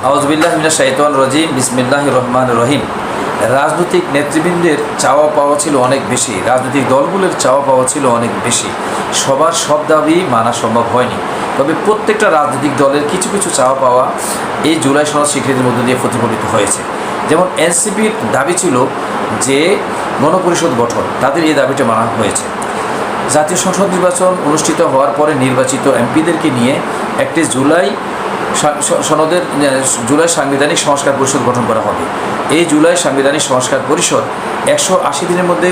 আউযুবিল্লাহি মিনাশ শাইতানির রাজিম। বিসমিল্লাহির রহমানির রহিম। রাজনৈতিক নেতৃবৃন্দের চাওয়া পাওয়া ছিল অনেক বেশি, রাজনৈতিক দলগুলোর চাওয়া পাওয়া ছিল অনেক বেশি। সবার সব দাবি মানা সম্ভব হয়নি, তবে প্রত্যেকটা রাজনৈতিক দলের কিছু কিছু চাওয়া পাওয়া এই জুলাই সনদ স্বীকৃতির মধ্য দিয়ে প্রতিফলিত হয়েছে। যেমন এনসিপির দাবি ছিল যে গণপরিষদ গঠন, তাদের এই দাবিটা মানা হয়েছে। জাতীয় সংসদ নির্বাচন অনুষ্ঠিত হওয়ার পরে নির্বাচিত এমপিদেরকে নিয়ে একটি জুলাই সাংবিধানিক সংস্কার পরিষদ গঠন করা হবে। এই জুলাই সাংবিধানিক সংস্কার পরিষদ 180 দিনের মধ্যে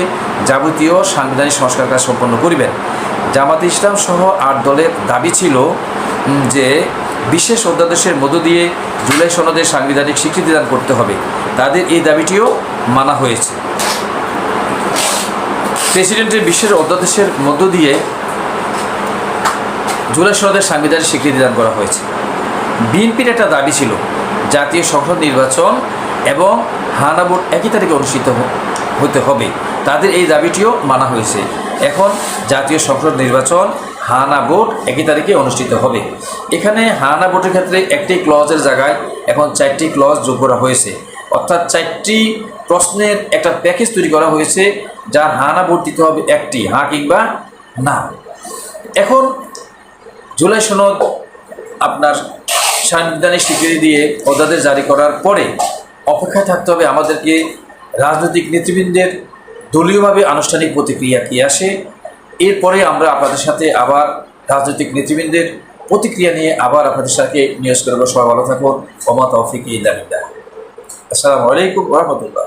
যাবতীয় সাংবিধানিক সংস্কার কাজ সম্পন্ন করিবেন। জামাতে ইসলাম সহ 8 দলের দাবি ছিল যে বিশেষ অধ্যাদেশের মধ্য দিয়ে জুলাই সনদের সাংবিধানিক স্বীকৃতি দান করতে হবে। তাদের এই দাবিটিও মানা হয়েছে। প্রেসিডেন্টের বিশেষ অধ্যাদেশের মধ্য দিয়ে জুলাই সনদের সাংবিধানিক স্বীকৃতি দান করা হয়েছে। বিএনপির একটা দাবি ছিল জাতীয় সংসদ নির্বাচন এবং হানা ভোট একই তারিখে অনুষ্ঠিত হতে হবে। তাদের এই দাবিটিও মানা হয়েছে। এখন জাতীয় সংসদ নির্বাচন, হানা ভোট একই তারিখে অনুষ্ঠিত হবে। এখানে হানা ভোটের ক্ষেত্রে একটি ক্লজের জায়গায় এখন 4টি ক্লজ যোগ করা হয়েছে, অর্থাৎ 4টি প্রশ্নের একটা প্যাকেজ তৈরি করা হয়েছে, যার হানা ভোট দিতে হবে একটি, হ্যাঁ কিংবা না। এখন জুলাই সনদ আপনার সাংবিধানিক স্বীকৃতি দিয়ে অধ্যাদেশ জারি করার পরে অপেক্ষায় থাকতে হবে আমাদেরকে রাজনৈতিক নেতৃবৃন্দের দলীয়ভাবে আনুষ্ঠানিক প্রতিক্রিয়া কী আসে। এরপরে আমরা আপনাদের সাথে আবার রাজনৈতিক নেতৃবৃন্দের প্রতিক্রিয়া নিয়ে আবার আপনাদের সাথে নিউজ করবো। সবাই ভালো থাকুন। ওমা তৌফিক ইল্লা বিল্লাহ। আসসালামু আলাইকুম ওয়া রাহমাতুল্লাহ।